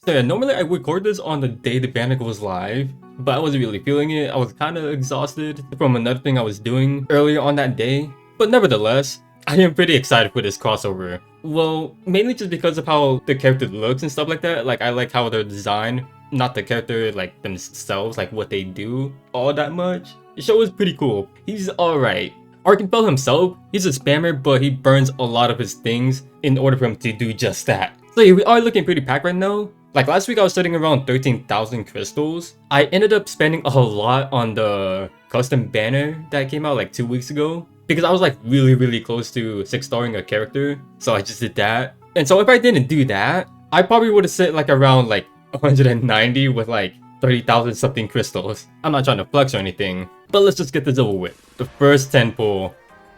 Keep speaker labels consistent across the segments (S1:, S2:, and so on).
S1: So yeah, normally I record this on the day the banner goes live, but I wasn't really feeling it. I was kind of exhausted from another thing I was doing earlier on that day. But nevertheless, I am pretty excited for this crossover. Well, mainly just because of how the character looks and stuff like that. Like, I like how they're designed, not the character like themselves, like what they do all that much. The show is pretty cool. He's alright. Arkenfell himself, he's a spammer, but he burns a lot of his things in order for him to do just that. So yeah, we are looking pretty packed right now. Like last week I was sitting around 13,000 crystals. I ended up spending a lot on the custom banner that came out like 2 weeks ago. Because I was like really close to 6-starring a character. So I just did that. And so if I didn't do that, I probably would have sit like around like 190 with like 30,000 something crystals. I'm not trying to flex or anything. But let's just get this over with. The first 10 pull.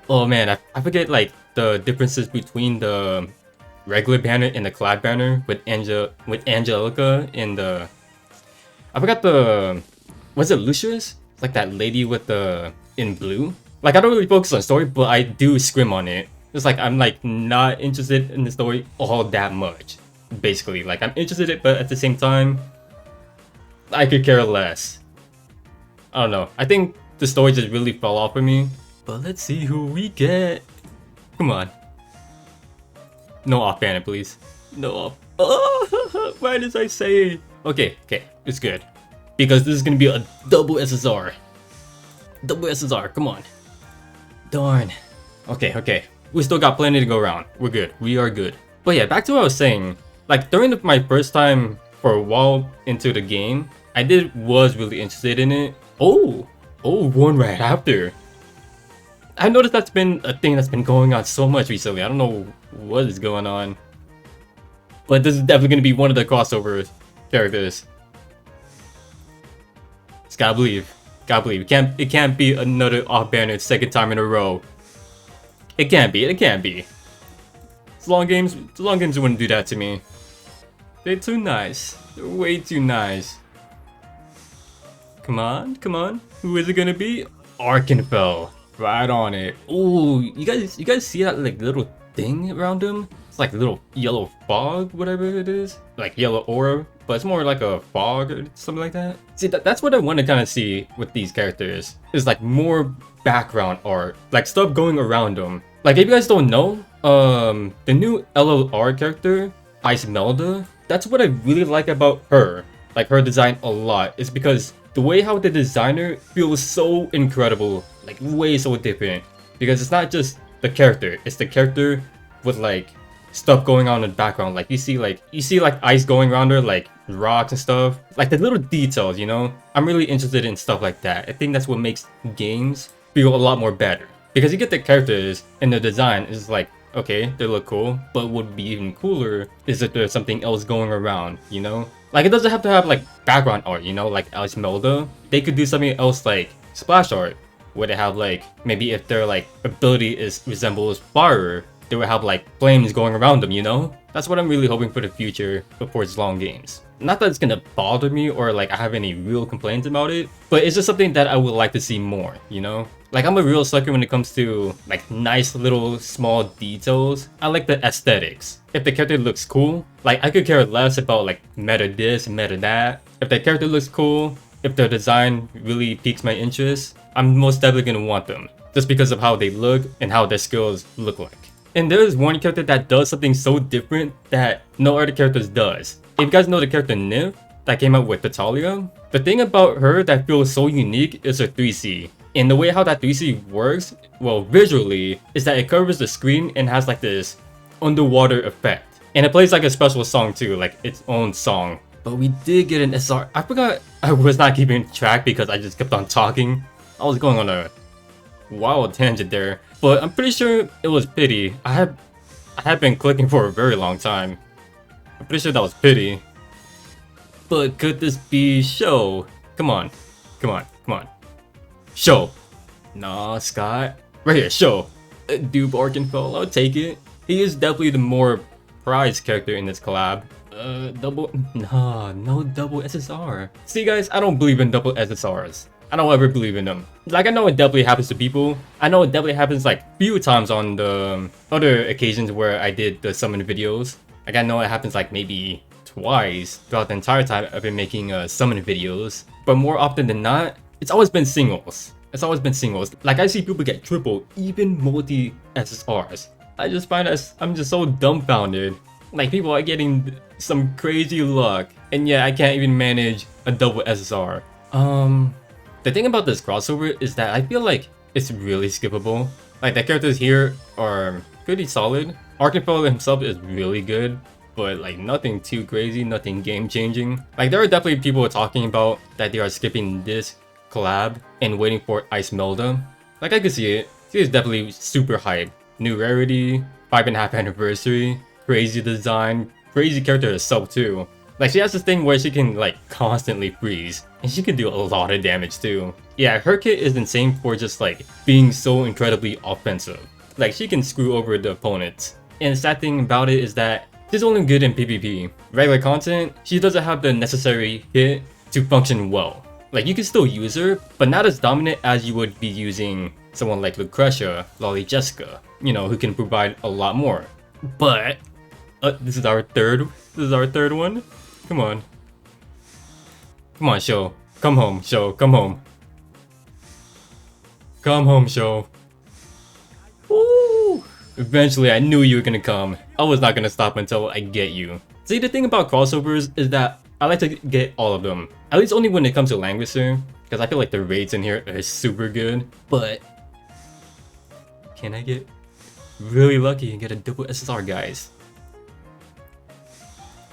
S1: Oh man, I forget like the differences between the regular banner and the collab banner with Angelica in the... I forgot the... Was it Lucius? It's like that lady with the... in blue? Like I don't really focus on story, but I do scrim on it. It's like I'm like not interested in the story all that much. Basically, like I'm interested in it, but at the same time, I could care less. I don't know. I think the story just really fell off for me. But let's see who we get. Come on. No off banner, please. No off. Oh, why did I say? Okay, it's good. Because this is gonna be a double SSR. Double SSR, come on. Darn. Okay. We still got plenty to go around. We're good. We are good. But yeah, back to what I was saying. Like during my first time for a while into the game, I was really interested in it. Oh, one right after. I noticed that's been a thing that's been going on so much recently. I don't know what is going on. But this is definitely going to be one of the crossover characters. Just gotta believe. It can't be another off-banner second time in a row. It can't be. It's long games wouldn't do that to me. They're too nice. They're way too nice. Come on. Who is it gonna be? Arkenfell. Right on it. Ooh, you guys see that like little thing around him? It's like a little yellow fog, whatever it is. Like yellow aura, but it's more like a fog or something like that. See, that's what I want to kind of see with these characters. Is like more background art, like stuff going around them. Like if you guys don't know, the new LLR character, Icemelda, that's what I really like about her. Like her design a lot is because the way how the designer feels so incredible, like way so different. Because it's not just the character, it's the character with like stuff going on in the background. Like you see like ice going around her, like rocks and stuff. Like the little details, you know? I'm really interested in stuff like that. I think that's what makes games feel a lot more better. Because you get the characters and the design is like, okay, they look cool, but what would be even cooler is if there's something else going around, you know? Like it doesn't have to have like background art, you know, like Icemelda. They could do something else like splash art, where they have like, maybe if their like ability resembles fire, they would have like flames going around them, you know? That's what I'm really hoping for the future before it's long games. Not that it's gonna bother me or like I have any real complaints about it, but it's just something that I would like to see more, you know? Like I'm a real sucker when it comes to like nice little small details. I like the aesthetics. If the character looks cool, like I could care less about like meta this, meta that. If the character looks cool, if their design really piques my interest, I'm most definitely gonna want them. Just because of how they look and how their skills look like. And there is one character that does something so different that no other characters does. If you guys know the character Nymph that came out with Natalia, the thing about her that feels so unique is her 3C. And the way how that 3C works, well visually, is that it covers the screen and has like this underwater effect. And it plays like a special song too, like its own song. But we did get an SR. I forgot I was not keeping track because I just kept on talking. I was going on a wild tangent there. But I'm pretty sure it was Pity. I had been clicking for a very long time. I'm pretty sure that was Pity. But could this be Show? Come on. Show. Nah, Scott. Right here, Show. Dupe Arkenfell, I'll take it. He is definitely the more prized character in this collab. No double SSR. See guys, I don't believe in double SSRs. I don't ever believe in them. Like I know it definitely happens to people. I know it definitely happens like few times on the other occasions where I did the summon videos. Like I know it happens like maybe twice throughout the entire time I've been making summon videos, but more often than not, it's always been singles. It's always been singles. Like, I see people get triple, even multi SSRs. I just find that I'm just so dumbfounded. Like, people are getting some crazy luck, and yeah, I can't even manage a double SSR. The thing about this crossover is that I feel like it's really skippable. Like, the characters here are pretty solid. Arkenfell himself is really good, but like nothing too crazy, nothing game changing. Like, there are definitely people talking about that they are skipping this collab and waiting for Ice Melda. Like, I could see it. She is definitely super hype. New rarity, 5.5 anniversary, crazy design, crazy character herself too. Like, she has this thing where she can like constantly freeze, and she can do a lot of damage too. Yeah, her kit is insane for just like being so incredibly offensive. Like, she can screw over the opponents. And the sad thing about it is that she's only good in PvP. Regular content, she doesn't have the necessary hit to function well. Like, you can still use her, but not as dominant as you would be using someone like Lucretia, Lolly Jessica, you know, who can provide a lot more. But this is our third one. Come on. Come on, show. Come home, show. Come home. Come home, show. Woo! Eventually, I knew you were gonna come. I was not gonna stop until I get you. See, the thing about crossovers is that I like to get all of them. At least only when it comes to Langrisser, because I feel like the raids in here are super good. But can I get really lucky and get a double SSR, guys?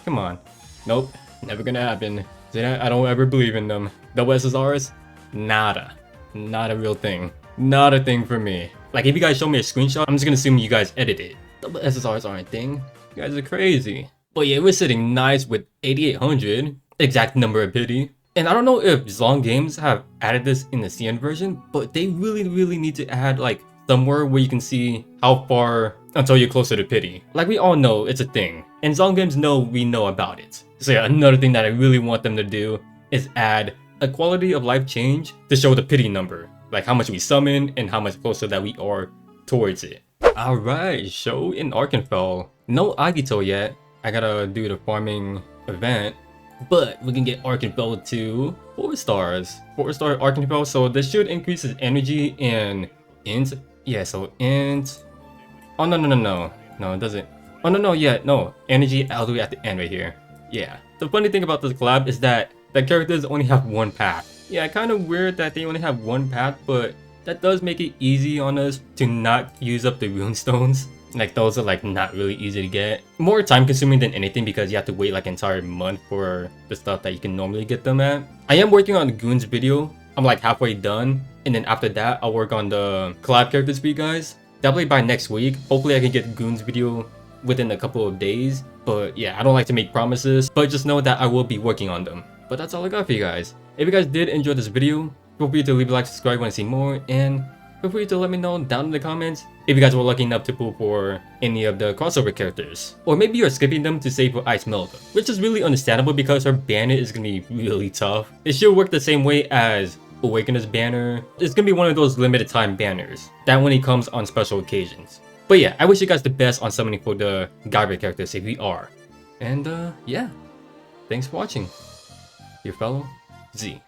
S1: Come on. Nope, never gonna happen. See that? I don't ever believe in them. Double SSRs? Nada. Not a real thing. Not a thing for me. Like, if you guys show me a screenshot, I'm just gonna assume you guys edited it. Double SSRs aren't a thing. You guys are crazy. But yeah, we're sitting nice with 8800, exact number of pity. And I don't know if Zlong Games have added this in the CN version, but they really need to add like somewhere where you can see how far until you're closer to pity. Like, we all know it's a thing, and Zlong Games know we know about it. So yeah, another thing that I really want them to do is add a quality of life change to show the pity number. Like how much we summon and how much closer that we are towards it. Alright, show in Arkenfell. No Agito yet. I gotta do the farming event. But we can get Arkenfell to 4 stars. 4-star Arkenfell, so this should increase his energy and int. Yeah, so int. Oh no. No, it doesn't. Oh no, yeah, no. Energy all the way at the end right here. Yeah. The funny thing about this collab is that the characters only have one path. Yeah, kind of weird that they only have one path, but that does make it easy on us to not use up the rune stones. Like, those are like not really easy to get. More time consuming than anything because you have to wait like an entire month for the stuff that you can normally get them at. I am working on the Goons video. I'm like halfway done. And then after that, I'll work on the collab characters for you guys. Definitely by next week. Hopefully I can get Goons video within a couple of days. But yeah, I don't like to make promises. But just know that I will be working on them. But that's all I got for you guys. If you guys did enjoy this video, feel free to leave a like, subscribe when you see more, and feel free to let me know down in the comments if you guys were lucky enough to pull for any of the crossover characters. Or maybe you're skipping them to save for Ice Melda, which is really understandable because her banner is going to be really tough. It should work the same way as Awakener's banner. It's going to be one of those limited time banners that only comes on special occasions. But yeah, I wish you guys the best on summoning for the Guyver characters if you are. And yeah, thanks for watching. Your fellow Z.